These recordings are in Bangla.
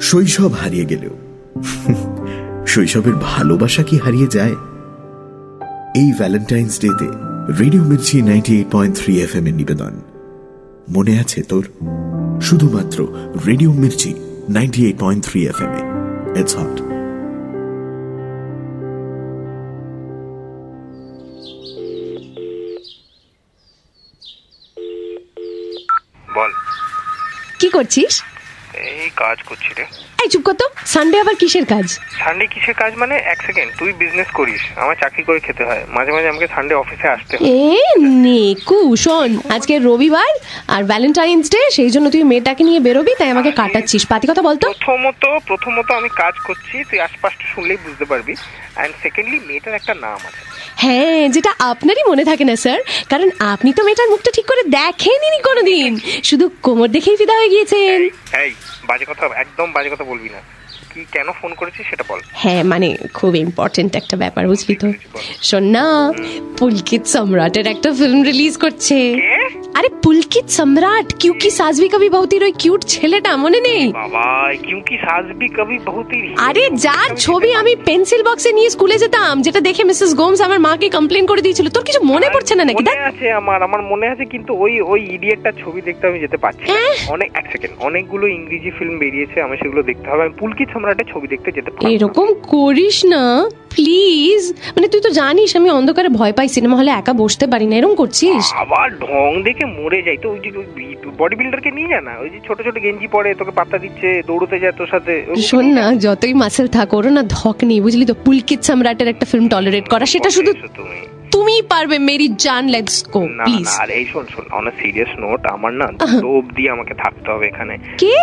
শৈশব হারিয়ে গেলেও শৈশবের ভালোবাসা কি হারিয়ে যায়? এই ভ্যালেন্টাইন্স ডেতে রেডিও মির্চি 98.3 FM এর নিবেদন, মনে আছে তোর? শুধুমাত্র রেডিও মির্চি 98.3 FM এ ইটস হট। বল, কি করছিস? এই কাজ করছি রে। এই চুপ কর তো, সানডে আবার কিসের কাজ? সানডে কিসের কাজ মানে? এক সেকেন্ড, তুই বিজনেস করিস, আমার চাকরি করে খেতে হয়, মাঝে মাঝে আমাকে সানডে অফিসে আসতে হয়। নেকু শোন, আজকে রবিবার আর ভ্যালেন্টাইন্স ডে, সেই জন্য তুই মেয়েটাকে নিয়ে বেরোবি, তাই আমাকে কাটাচ্ছিস। পাতি কথা বলতো। প্রথমত আমি কাজ করছি, তুই আশপাশটা শুনলেই বুঝতে পারবি। অ্যান্ড সেকেন্ডলি, মেয়েটার একটা নাম আছে। হ্যাঁ, যেটা আপনারই মনে থাকে না স্যার, কারণ আপনি তো মেয়েটার মুখটা ঠিক করে দেখেননি কোনোদিন, শুধু কোমর দেখেই ফিদা হয়ে গিয়েছেন। এই বাজে কথা, একদম বাজে কথা বলবি না। কি কেন ফোন করেছিস সেটা বল। হ্যাঁ মানে খুব ইম্পর্টেন্ট একটা ব্যাপার, বুঝলি তো। শোন না, পুলকিত সম্রাটের একটা ফিল্ম রিলিজ করছে। আরে পুলকিত সম্রাট, কিউকি সাজবি কবি বহুতির ওই কিউট ছেলেটা, মনে নেই? বাবা, কিউকি সাজবি কবি বহুতির। আরে যার ছবি আমি পেন্সিল বক্সে নিয়ে স্কুলে যেতাম, যেটা দেখে মিসেস গোমস আমার মাকে কমপ্লেন করে দিয়েছিল, তোর কিছু মনে পড়ছে না নাকি? মনে আছে, আমার মনে আছে, কিন্তু ওই ইডিয়েটটার ছবি দেখতে আমি যেতে পারছি না। এক সেকেন্ড, অনেকগুলো ইংরেজি ফিল্ম বেরিয়েছে, আমি সেগুলো দেখতে হবে। আমি পুলকিত সম্রাটের ছবি দেখতে যেতে পারবো। এরকম করিস না প্লিজ, মানে তুই তো জানিস আমি অন্ধকারে ভয় পাই, সিনেমা হলে একা বসতে পারি না, এরকম করছিস। আবার ঢং দেখে মরে যাই তো। ওই যে বডি বিল্ডারকে নিয়ে যা না, ওই যে ছোট ছোট গেঞ্জি পরে তোকে পাত্তা দিচ্ছে, দৌড়তে যায় তোর সাথে। শোন না, যতই মাসেল থাকো, ওর না ধক নেই, বুঝলি তো। পুলকিত সম্রাটের একটা ফিল্ম টলারেট করা, সেটা শুধু তুমিই পারবে। মেরি জান, লেটস গো প্লিজ। আর এই শোন অন আ সিরিয়াস নোট, আমার না 2 অবধি আমাকে থাকতে হবে এখানে।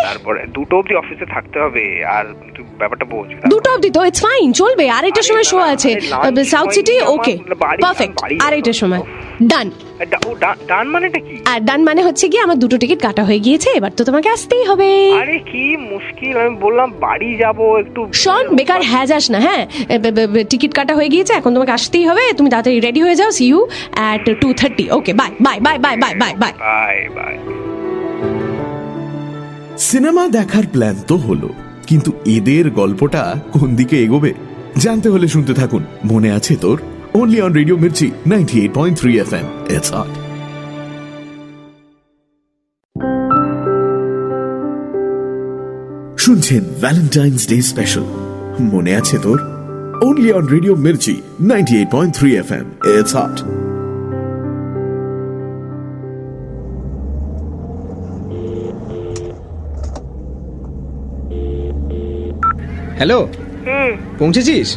তারপরে 2 অবধি অফিসে থাকতে হবে। আর তুই ব্যাপারটা বোঝ। 2 অবধি তো ইটস ফাইন, চলবে। আড়াইটার সময় শো আছে সাউথ সিটি। ওকে পারফেক্ট, আড়াইটার সময় ডান। ডান মানেটা কি? আর ডান মানে হচ্ছে কি, আমার 2টো টিকিট কাটা হয়ে গিয়েছে, এবার তো তোমাকে আসতেই হবে। আরে কি মুশকিল, আমি বললাম বাড়ি যাব একটু। শোন, বেকার হ্যাঁ যাস না। হ্যাঁ, টিকিট কাটা হয়ে গিয়েছে, এখন তোমাকে আসতেই হবে। তুমি তাড়াতাড়ি রেডি হয়ে যাও। See you at 2:30। Okay, bye bye bye bye bye bye bye bye bye. Cinema দেখার প্ল্যান তো হলো, কিন্তু এদের গল্পটা কোন দিকে এগোবে জানতে হলে শুনতে থাকুন, মনে আছে তোর? Only on Radio Mirchi 98.3 FM. It's hot. শুনছেন ভ্যালেন্টাইন্স ডে স্পেশাল, মনে আছে তোর? Only on Radio Mirchi 98.3 FM. It's hot. Hello, পৌঁছেছিস?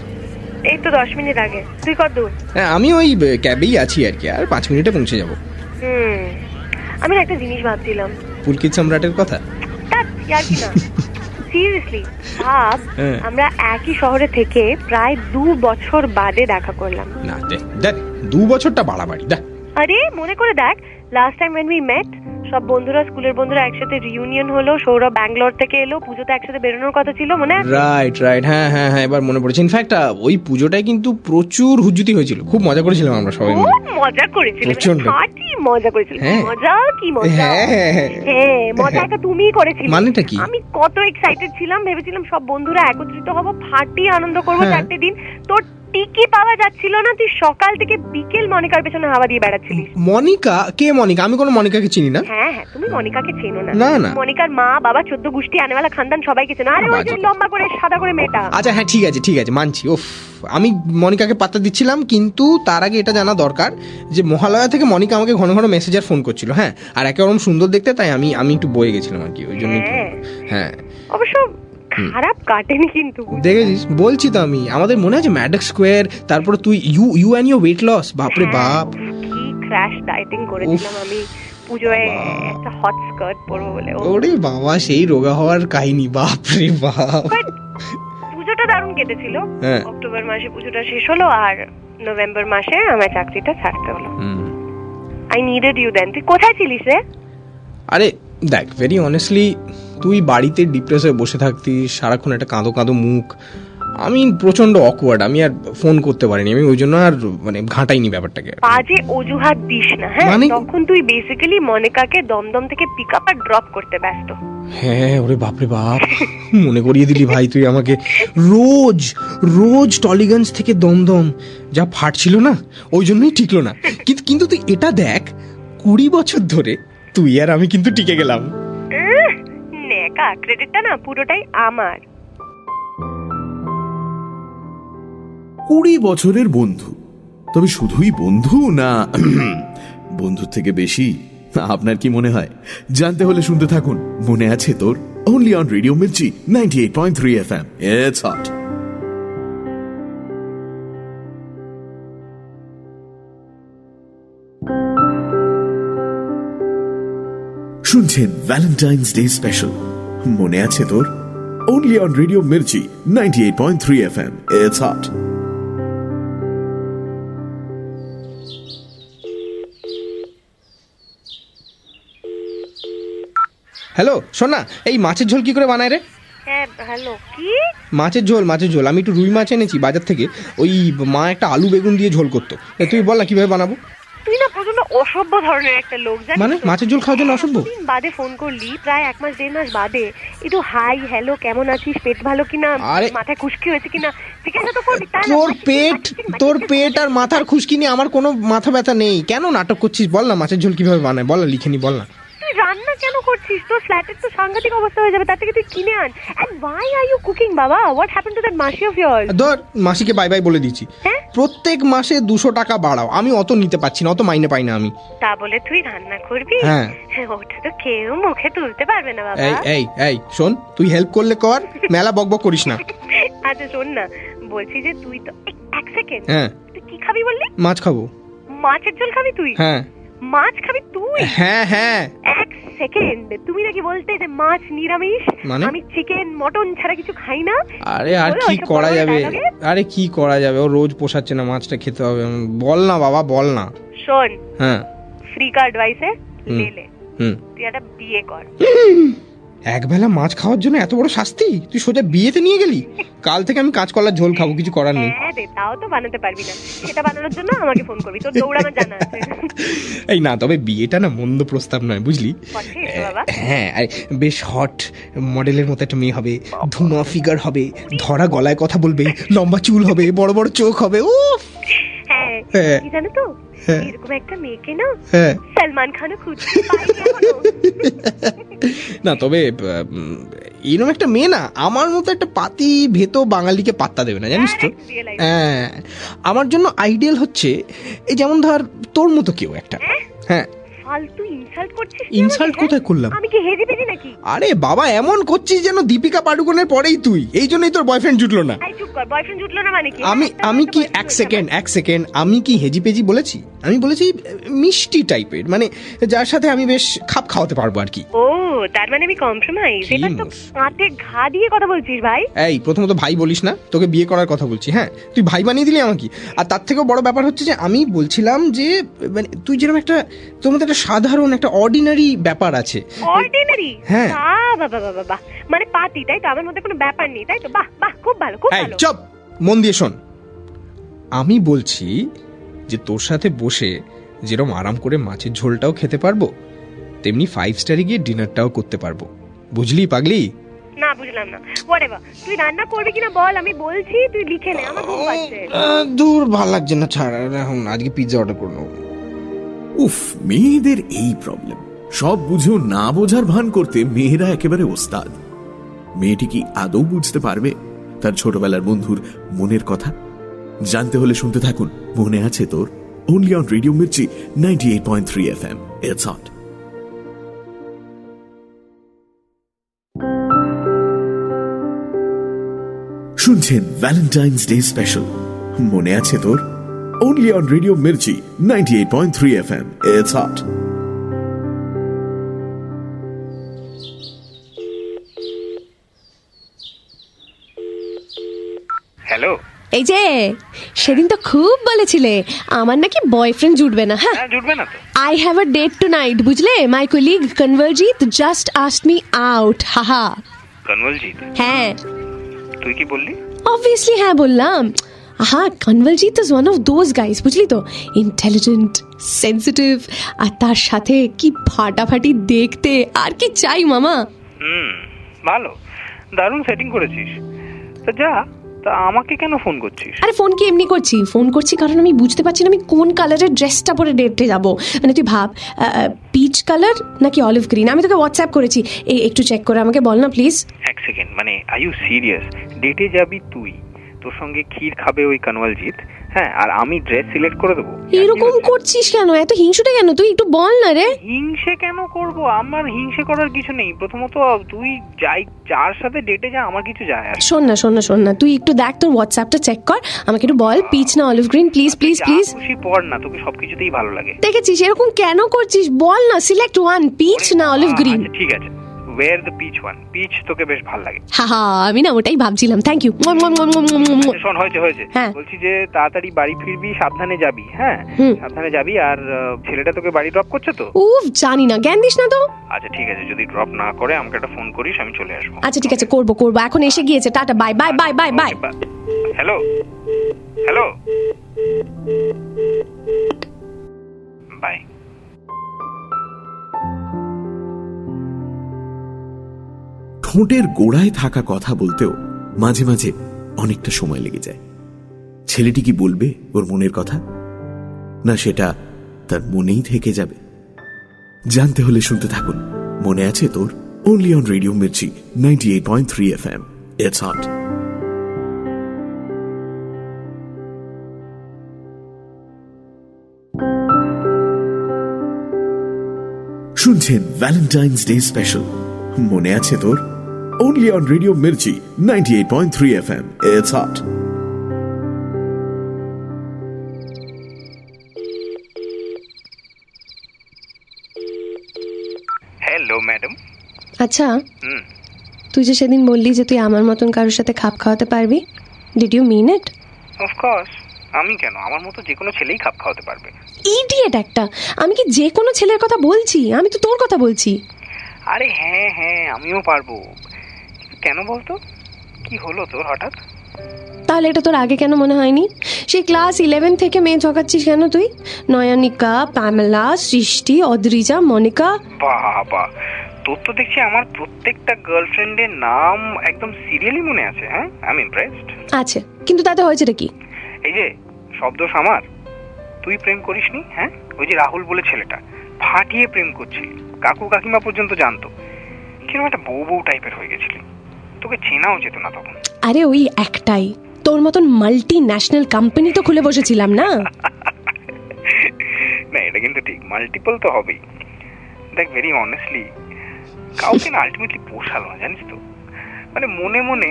এই তো 10 মিনিট আগে। তুই কত দূর? হ্যাঁ, আমি ওই ক্যাবেই আছি আর কি, আর 5 মিনিটে পৌঁছে যাব। আমি একটা জিনিস ভাবছিলাম। পুলকিত সম্রাটের কথা? আর কি না, সিরিয়াসলি ভাব, আমরা একই শহরে থেকে প্রায় 2 বছর বাদে দেখা করলাম। না দেখ 2 বছরটা বাড়াবাড়ি। দেখ, আরে মনে করে দেখ, last time when we met, সব বন্ধুরা, স্কুলের বন্ধুরা একসাথে রিউনিয়ন হলো। সৌরভ ব্যাঙ্গালোর থেকে এলো, পুজোতে একসাথে বেরোনোর কথা ছিল, মনে আছে? রাইট, হ্যাঁ হ্যাঁ হ্যাঁ, এবার মনে পড়েছে। ইনফ্যাক্ট ওই পুজোটায় কিন্তু প্রচুর হুজ্জুতি হয়েছিল, খুব মজা করেছিলাম আমরা সবাই মিলে। মজা করেছিলাম, মজা করেছিলাম। মজা হ্যাঁ, মজাটা তুমিই করেছিলে। মানেটা কি? আমি কত এক্সাইটেড ছিলাম, ভেবেছিলাম সব বন্ধুরা একত্রিত হব, ফাটি আনন্দ করবো 4টে দিন। তোর টিকি পাওয়া যাচ্ছিল না, তুই সকাল থেকে বিকেল মনিকার পেছনে হাওয়া দিয়ে বেড়াচ্ছিলিস। মনিকা? কে মনিকা? আমি কোনো মনিকাকে চিনি না। হ্যাঁ, তুমি মনিকাকে চেনো না? না। মনিকার মা, বাবা, 14 গোষ্ঠী, আনেওয়ালা খানদান সবাইকে চেনো। আরে ওই যে লম্বা করে সাদা করে মেয়েটা। আচ্ছা হ্যাঁ, ঠিক আছে মানছি। আমি মনিকাকে পাত্তা দিচ্ছিলাম, কিন্তু তার আগে এটা জানা দরকার যে মহালয়া থেকে মনিকা আমাকে ঘন ঘন মেসেজ আর ফোন করছিল। হ্যাঁ, আর একেবারে সুন্দর দেখতে, তাই আমি একটু বয়ে গেছিলাম আর কি, ওই জন্য। হ্যাঁ, অবশ্য খারাপ কাটেনি কিন্তু। দেখেছিস, বলছি তো আমি। আমাদের মনে আছে ম্যাডক স্কোয়ার, তারপরে তুই you and your weight loss. বাপরে বাপ, কি ক্র্যাশ ডায়েটিং করেছিলাম আমি পুজোয়, একটা হট স্কার্ট পরবো বলে। ওরে বাবা, সেই রোগা হওয়ার কাহিনী, বাপরে বাপ। পুজোটা দারুণ কেটেছিল। অক্টোবর মাসে পুজোটা শেষ হলো, আর নভেম্বর মাসে আমার চাকরিটা ছাড়তে হলো। I needed you then. তুই কোথায় ছিলিস রে? আরে দেখ, ভেরি অনেস্টলি, তুই বাড়িতে ডিপ্রেস হয়ে বসে থাকতিস, সারাক্ষণ একটা কাঁদো মুখ, আমি প্রচন্ড অকওয়ার্ড, আমি আর ফোন করতে পারিনি, আমি ওই জন্য আর মানে ঘাঁটাইনি ব্যাপারটাকে। বাজে অজুহাত দিস না, হ্যাঁ? মানে? তখন তুই বেসিক্যালি মনিকাকে দমদম থেকে পিক আপ আর ড্রপ করতে ব্যস্ত। হ্যাঁ, ওরে বাপরে বাপ, মনে করিয়ে দিলি ভাই তুই আমাকে। রোজ রোজ টলিগঞ্জ থেকে দমদম যা ফাটছিল না, ওই জন্যই টিকলো না। কিন্তু তুই এটা দেখ, 20 বছর ধরে তুই আর আমি কিন্তু টিকে গেলাম। নেকা, ক্রেডিটটা না পুরোটাই আমার। 20 বছরের বন্ধু, তবে শুধুই বন্ধু না বন্ধুর থেকে বেশি? আপনার কি মনে হয়? জানতে হলে শুনতে থাকুন মনে আছে তোর, only on Radio Mirchi 98.3 FM. It's hot. শুনছেন ভ্যালেন্টাইন্স ডে স্পেশাল মনে আছে তোর, only on Radio Mirchi 98.3 FM. It's hot. Hello, শোন না, এই মাছের ঝোল কি করে বানায় রে? হ্যাঁ হ্যালো, কি? মাছের ঝোল আমি একটু রুই মাছ এনেছি বাজার থেকে, ওই মা একটা আলু বেগুন দিয়ে ঝোল করতো। তুই বল না কিভাবে বানাবো? তুই না প্রচন্ড অসভ্য ধরনের একটা লোক, জানিস? মানে মাছের ঝোল খাওয়ার জন্য অসভ্য? দিন বাদে ফোন করলি, প্রায় 1 মাস 1.5 মাস বাদে, একটু হাই হ্যালো কেমন আছিস, পেট ভালো কিনা, আরে মাথায় খুশকি হয়েছে কিনা জিজ্ঞাসা তো করবি। তোর পেট আর মাথার খুশকি নিয়ে আমার কোনো মাথা ব্যথা নেই। কেন নাটক করছিস? বল না মাছের ঝোল কিভাবে বানায়, বল না, লিখে নি, বল না। তুই রান্না কেন করছিস? তোর ফ্ল্যাটের তো সাংঘাতিক অবস্থা হয়ে যাবে, তার থেকে তুই কিনে আন। And why are you cooking বাবা? What happened to that মাসি of yours? ধর, মাসিকে বাই বাই বলে দিচ্ছি। হ্যাঁ? প্রত্যেক মাসে 200 টাকা বাড়াও, আমি অত নিতে পারছি না, অত মাইনে পাই না আমি। তা বলে তুই রান্না করবি? হ্যাঁ। ওটা তো কেউ মুখে তুলতে পারবে না বাবা। এই শোন, তুই হেল্প করলে কর, মেলা বকবক করিস না। আচ্ছা শোন না, বলছি যে তুই তো এক সেকেন্ড, হ্যাঁ, তুই কি খাবি বললি? মাছ খাবো। মাছের ঝোল খাবি তুই? হ্যাঁ। মাছ খাবি তুই? হ্যাঁ। এক সেকেন্ড, তুমি নাকি বলতে যে মাছ নিরামিষ, মানে? আমি চিকেন মটন ছাড়া কিছু খাই না। আরে আর কি করা যাবে, ও রোজ পোষাচ্ছে না, মাছটা খেতে হবে। বল না বাবা, বল না। শোন, হ্যাঁ, ফ্রি কার্ড অ্যাডভাইসে লে, তুই একটা বিয়ে কর। একবেলা মাছ খাওয়ার জন্য এত বড় শাস্তি? তুই সোজা বিয়েতে নিয়ে গেলি। কাল থেকে আমি কাঁচকলার ঝোল খাবো, কিছু করার নেই। হ্যাঁ রে, তাও তো বানাতে পারবি না, সেটা বানানোর জন্য আমাকে ফোন করবি, তোর দৌড়ানো জানা আছে। এই না, তবে বিয়েটা না মন্দ প্রস্তাব নয়, বুঝলি? হ্যাঁ, বেশ হট মডেলের মতো একটা মেয়ে হবে, ধুমা ফিগার হবে, ধরা গলায় কথা বলবে, লম্বা চুল হবে, বড় বড় চোখ হবে। ও হ্যাঁ, কি জানো তো, এরকম একটা মেয়েকে না সালমান খানও খুঁজছে না, তবে এরকম একটা মেয়ে না আমার মতো একটা পাতি ভেতো বাঙালিকে পাত্তা দেবে না, জানিস তো। হ্যাঁ, আমার জন্য আইডিয়াল হচ্ছে এই যেমন ধর তোর মতো কেউ একটা। হ্যাঁ, ফালতু ইনসাল্ট করছিস। ইনসাল্ট কোথায় করলাম? আমি কি হেজি পেজি নাকি? আরে বাবা, এমন করছিস যেন দীপিকা পাডুকোনের পরেই তুই, এই জন্যই তোর বয়ফ্রেন্ড জুটলো না। আই চুপ কর, বয়ফ্রেন্ড জুটলো না মানে কি? আমি কি এক সেকেন্ড আমি কি হেজি পেজি বলেছি? আমি বলেছি মিষ্টি টাইপের, মানে যার সাথে আমি বেশ খাপ খাওয়াতে পারবো আর কি। ও, তার মানে আমি কম্প্রোমাইজ। এটা তো পাতে ঘা দিয়ে কথা বলছিস ভাই। এই প্রথমত ভাই বলিস না, তোকে বিয়ে করার কথা বলছি। হ্যাঁ, তুই ভাই বানিয়ে দিলি আমাকে। আর তার থেকেও বড় ব্যাপার হচ্ছে যে আমি বলছিলাম যে মানে তুই যেরকম একটা, তোর মধ্যে একটা সাধারণ একটা অর্ডিনারি ব্যাপার আছে। অর্ডিনারি? হ্যাঁ। বাবা, মানে পাতি, তাই তো? আমার মধ্যে কোনো ব্যাপার নেই, তাই তো? বাহ, খুব ভালো, খুব ভালো। চুপ, মন দিয়ে শোন। আমি বলছি যে তোর সাথে বসে যেরকম আরাম করে মাছের ঝোলটাও খেতে পারবো, তেমনি 5 স্টারে গিয়ে ডিনারটাও করতে পারবো। বুঝলি পাগলি? না, বুঝলাম না। হোয়াটএভার, তুই রান্না করবি কিনা বল, আমি বলছি তুই লিখে নে, আমার ঘুম পাচ্ছে। দূর, ভালো লাগছে না, ছাড়। এখন আজকে পিৎজা অর্ডার করে নেবো। উফ, মেয়েদের এই প্রবলেম, সব বুঝেও না বোঝার ভান করতে মেয়েরা একেবারে ওস্তাদ। মেয়েটি কি আদৌ বুঝতে পারবে তার ছোটবেলার বন্ধুর মনের কথা? জানতে হলে শুনতে থাকুন মনে আছে তোর, only on Radio Mirchi 98.3 FM. It's hot. শুনছেন ভ্যালেন্টাইন্স ডে স্পেশাল মনে আছে তোর, only on Radio Mirchi 98.3 FM. It's hot. Hello, এই যে সেদিন তো খুব বলেছিলে আমার নাকি বয়ফ্রেন্ড জুটবে না। হ্যাঁ, জুটবে না তো। I have a date tonight, বুঝলে? My colleague Kanwaljit just asked me out. হাহা। কনভলজিৎ? হ্যাঁ। তুই কি বললি? অবভিয়াসলি হ্যাঁ বললাম। হ্যাঁ, Kanwaljit is one of those guys, বুঝলি তো, ইন্টেলিজেন্ট, সেন্সিটিভ, আর তার সাথে কি ফাটাফাটি দেখতে, আর কি চাই মামা। ভালো, দারুণ সেটিং করেছিস। তা যা, তা আমাকে কেন ফোন করছিস? আরে ফোন কি এমনি করছি, ফোন করছি কারণ আমি বুঝতে পারছি না আমি কোন কালারের ড্রেসটা পরে ডেটে যাবো। মানে তুই ভাব, পিচ কালার নাকি অলিভ গ্রিন। আমি তোকে হোয়াটসঅ্যাপ করেছি, একটু চেক করে আমাকে বল না প্লিজ। এক সেকেন্ড, মানে আর ইউ সিরিয়াস? ডেটে যাবি তুই, তোর সঙ্গে ক্ষীর খাবে ওই কনওয়ালজিৎ, হ্যাঁ, আর আমি ড্রেস সিলেক্ট করে দেবো? এরকম করছিস কেন, এত হিংসুটে কেন তুই, একটু বল না রে। হিংসে কেন করব? আমার হিংসে করার কিছু নেই। প্রথমত তুই যাই যার সাথে ডেটে যা, আমার কিছু যায় আসে। শোন না তুই একটু দেখ, তোর হোয়াটসঅ্যাপটা চেক কর, আমাকে একটু বল পিচ না olive green, please please please. খুশি পড় না, তোকে সবকিছুতেই ভালো লাগে। দেখেছিস এরকম কেন করছিস, বল না, সিলেক্ট ওয়ান, পিচ না অলিভ গ্রিন। ঠিক আছে, wear the peach one. Peach তোকে বেশ ভালো লাগে। হ্যাঁ, আমি না ওটাই ভাবছিলাম। Thank you. শোন, হয়েছে হ্যাঁ। বলছি যে তাড়াতাড়ি বাড়ি ফিরবি, সাবধানে যাবি, হ্যাঁ সাবধানে যাবি। আর ছেলেটা তোকে বাড়ি ড্রপ করছে তো? উফ, জানি না, জ্ঞান দিস না তো। আচ্ছা ঠিক আছে, যদি ড্রপ না করে আমাকে একটা ফোন করিস, আমি চলে আসবো। আচ্ছা ঠিক আছে, করবো, এখন এসে গিয়েছে, টাটা, bye bye bye bye bye. Hello hello, bye. ঠোঁটের গোড়ায় থাকা কথা বলতেও মাঝে মাঝে অনেকটা সময় লেগে যায়। ছেলেটি কি বলবে ওর মনের কথা, না সেটা তার মনেই থেকে যাবে? জানতে হলে শুনতে থাকুন মনে আছে তোর, only on Radio Mirchi 98.3 FM. It's hot. শুনছেন ভ্যালেন্টাইন্স ডে স্পেশাল, মনে আছে তোর, only on Radio Mirchi 98.3 FM. It's hot. Hello madam. আচ্ছা, তুই যে সেদিন বললি যে তুই আমার মতন কারোর সাথে খাপ খাওয়াতে পারবি, did you mean it? Of course, আমি কেন, আমার মতো যে কোনো ছেলেই খাপ খাওয়াতে পারবে। ইডিয়েট একটা, আমি কি যে কোনো ছেলের কথা বলছি? আমি তো তোর কথা বলছি। আরে হ্যাঁ হ্যাঁ, আমিও পারবো। কেন বলতো, কি হলো তোর হঠাৎ? তাহলে এটা তোর আগে কেন মনে হয়নি? সেই ক্লাস 11 থেকে মেয়ে ঠকাচ্ছিস কেন তুই? নয়নিকা, প্যামেলা, সৃষ্টি, অদ্রিজা, মনিকা। বাবা, তোর তো দেখছি আমার প্রত্যেকটা গার্লফ্রেন্ডের নাম একদম সিরিয়ালি মনে আছে। হ্যাঁ, আই এম ইমপ্রেসড। আছে, কিন্তু তাতে হয়েছেটা কি? এই যে শব্দ আমার, তুই প্রেম করিসনি? হ্যাঁ, ওই যে রাহুল বলে ছেলেটা, ফাটিয়ে প্রেম করছিলি, কাকু কাকিমা পর্যন্ত জানতো। কিরকম একটা বউ বউ টাইপের হয়ে গেছিলি, তোকে চেনাও যেত না তখন। আরে ওই একটাই, তোর মতন মাল্টি ন্যাশনাল কোম্পানি তো খুলে বসেছিলাম না। না, এটা কিন্তু ঠিক, মাল্টিপল তো হবেই। দেখ, ভেরি অনেস্টলি, কাউকে না আলটিমেটলি পোষালো না, জানিস তো। মানে মনে মনে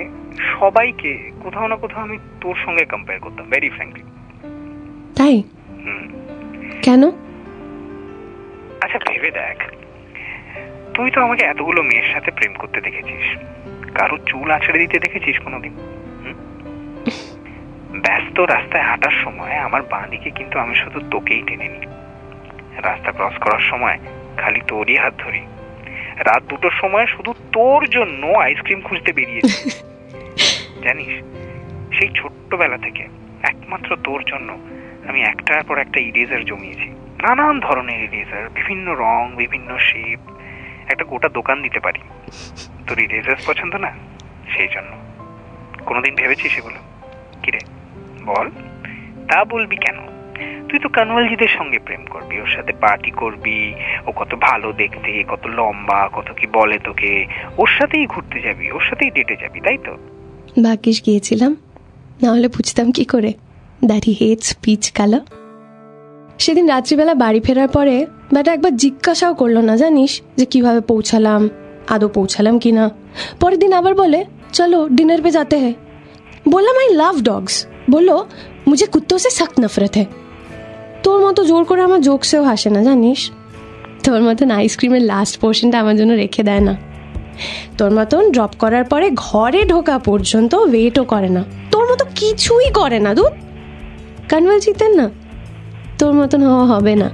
সবাইকে কোথাও না কোথাও আমি তোর সঙ্গে কম্পেয়ার করতাম, ভেরি ফ্র্যাঙ্কলি। তাই? কেন? আচ্ছা ভেবে দেখ, তুই তো আমাকে এতগুলো মেয়ের সাথে প্রেম করতে দেখেছিস, কারো চুল আছড়ে দিতে দেখেছিস কোনোদিন? ব্যস্ত রাস্তায় হাঁটার সময় আমার বাঁ দিকে কিন্তু আমি শুধু তোকেই টেনে নিই। রাস্তা ক্রস করার সময় খালি তোরই হাত ধরি। রাত 2টোর সময় শুধু তোর জন্য আইসক্রিম খুঁজতে বেরিয়েছি। জানিস, সেই ছোট্টবেলা থেকে একমাত্র তোর জন্য আমি একটার পর একটা ইরেজার জমিয়েছি, নানান ধরনের ইরেজার, বিভিন্ন রং, বিভিন্ন শেপ, একটা গোটা দোকান দিতে পারি। তোর ইরেজার পছন্দ না, সেই জন্য। কোনোদিন ভেবেছিস সেগুলো? কিরে বল? তা বলবি কেন? তুই তো কনওয়ালজিদের সঙ্গে প্রেম করবি, ওর সাথে পার্টি করবি, ও কত ভালো দেখতে, কত লম্বা, কত কি বলে তোকে, ওর সাথেই ঘুরতে যাবি, ওর সাথেই ডেটে যাবি, তাই তো? ভাগ্যিস গিয়েছিলাম, না হলে বুঝতাম কি করে that he hates peach colour. সেদিন রাত্রিবেলা বাড়ি ফেরার পরে ব্যাটা একবার জিজ্ঞাসাও করলো না, জানিস, যে কিভাবে পৌঁছালাম, আদৌ পৌঁছালাম কিনা। পরের দিন আবার বলে, চলো ডিনার पे जाते हैं। বললাম আই লাভ ডগস। বললো মুঝে কুত্তোं से सख्त नफरत है। তোর মতো জোর করে আমার জোকসেও হাসে না, জানিস। তোর মতন আইসক্রিমের লাস্ট পোর্শনটা আমার জন্য রেখে দেয় না। তোর মতন ড্রপ করার পরে ঘরে ঢোকা পর্যন্ত ওয়েটও করে না। তোর মতো কিছুই করে না। দুধ কনওয়ালজিতের না, তোর মতন হওয়া হবে না।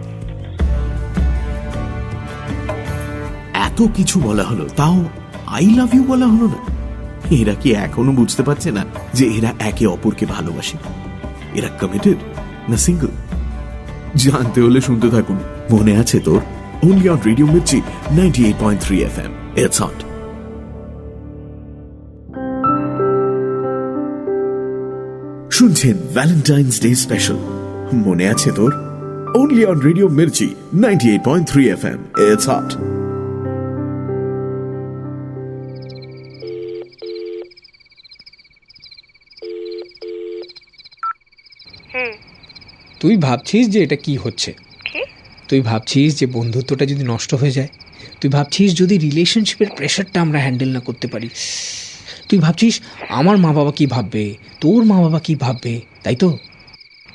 এত কিছু বলা হলো, তাও আই লাভ ইউ বলা হলো না। এরা কি এখনো বুঝতে পারছে না যে এরা একে অপরকে ভালোবাসে? এরা কমিটেড না সিঙ্গল? জানতে হলে শুনতে থাকুন মনে আছে তোর, only on Radio Mirchi 98.3 FM. It's hot. শুনছেন ভ্যালেন্টাইন্স ডে স্পেশাল মনে আছে তোর, only on Radio Mirchi 98.3 FM. It's hot. তুই ভাবছিস যে এটা কি হচ্ছে? তুই ভাবছিস যে বন্ধুত্বটা যদি নষ্ট হয়ে যায়, তুই ভাবছিস যদি রিলেশনশিপের প্রেশারটা আমরা হ্যান্ডেল না করতে পারি, তুই ভাবছিস আমার মা বাবা কি ভাববে, তোর মা বাবা কি ভাববে, তাই তো?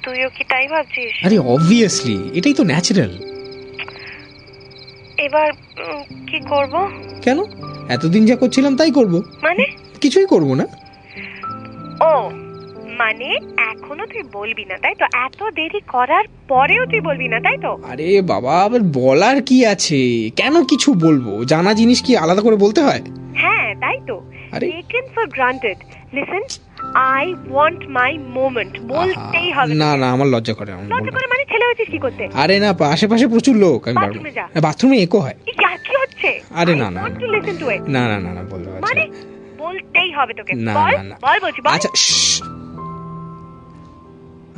তুইও কি তাই ভাবছিস? আরে অবভিয়াসলি, এটাই তো ন্যাচারাল। এবার কি করব? কেন? এতদিন যা করছিলাম তাই করব। মানে? কিছুই করব না। ও মানে এখনো তুই বলবি না, তাই তো? এত দেরি করার পরেও তুই বলবি না, তাই তো? আরে বাবা, আবার বলার কি আছে? কেন কিছু বলবো? জানা জিনিস কি আলাদা করে বলতে হয়? হ্যাঁ তাই তো। Taken for granted. Listen, I want my moment. বলতেই হবে। না না, আমার লজ্জা করে। লজ্জা করে মানে ছেলে হয়েছিস কি করতে? আরে না, আশেপাশে প্রচুর লোক, আমি পারবো। বাথরুমে একো হয়। কি হচ্ছে? আরে না না না না না না, বলবো। মানে বলতেই হবে তোকে। বল বল বলছি বল। আচ্ছা,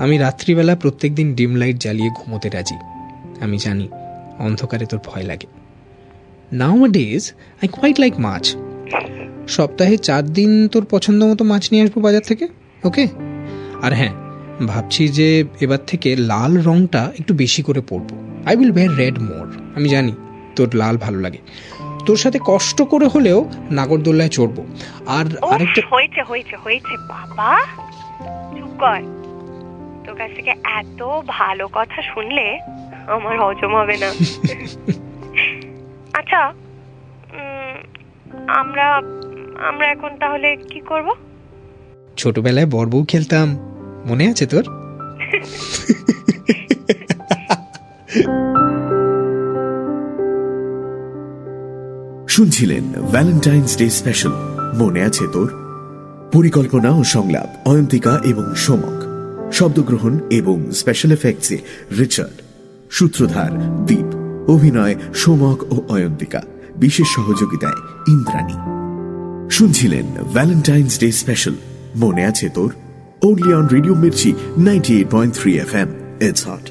আমি রাত্রিবেলা প্রত্যেকদিন ডিম লাইট জ্বালিয়ে ঘুমোতে রাজি। আমি জানি অন্ধকারে তোর ভয় লাগে। নাওয়াডেজ আই কোয়াইট লাইক মাছ। সপ্তাহে 4 দিন তোর পছন্দ মতো মাছ নিয়ে আসবো বাজার থেকে, ওকে? আর হ্যাঁ, ভাবছি যে এবার থেকে লাল রংটা একটু বেশি করে পরবো। আই উইল ওয়্যার রেড মোর। আমি জানি তোর লাল ভালো লাগে। তোর সাথে কষ্ট করে হলেও নাগরদোল্লায় চড়বো। আর আরেকটা হয়েছে হয়েছে হয়েছে বাবা, চুপ কর। তোর কাছ থেকে এত ভালো কথা শুনলে আমার হজম হবে না। আচ্ছা, আমরা এখন তাহলে কি করব? ছোটবেলায় বড়বউ খেলতাম, মনে আছে তোর? শুনছিলেন ভ্যালেন্টাইন্স ডে স্পেশাল মনে আছে তোর। পরিকল্পনা ও সংলাপ অয়ন্তিকা এবং সোমক, শব্দগ্রহণ এবং স্পেশাল এফেক্টসে রিচার্ড, সূত্রধার দীপ, অভিনয় সোমক ও অয়ন্তিকা, বিশেষ সহযোগিতায় ইন্দ্রাণী। শুনছিলেন ভ্যালেন্টাইন্স ডে স্পেশাল মনে আছে তোর, only on Radio Mirchi 98.3 FM. It's hot.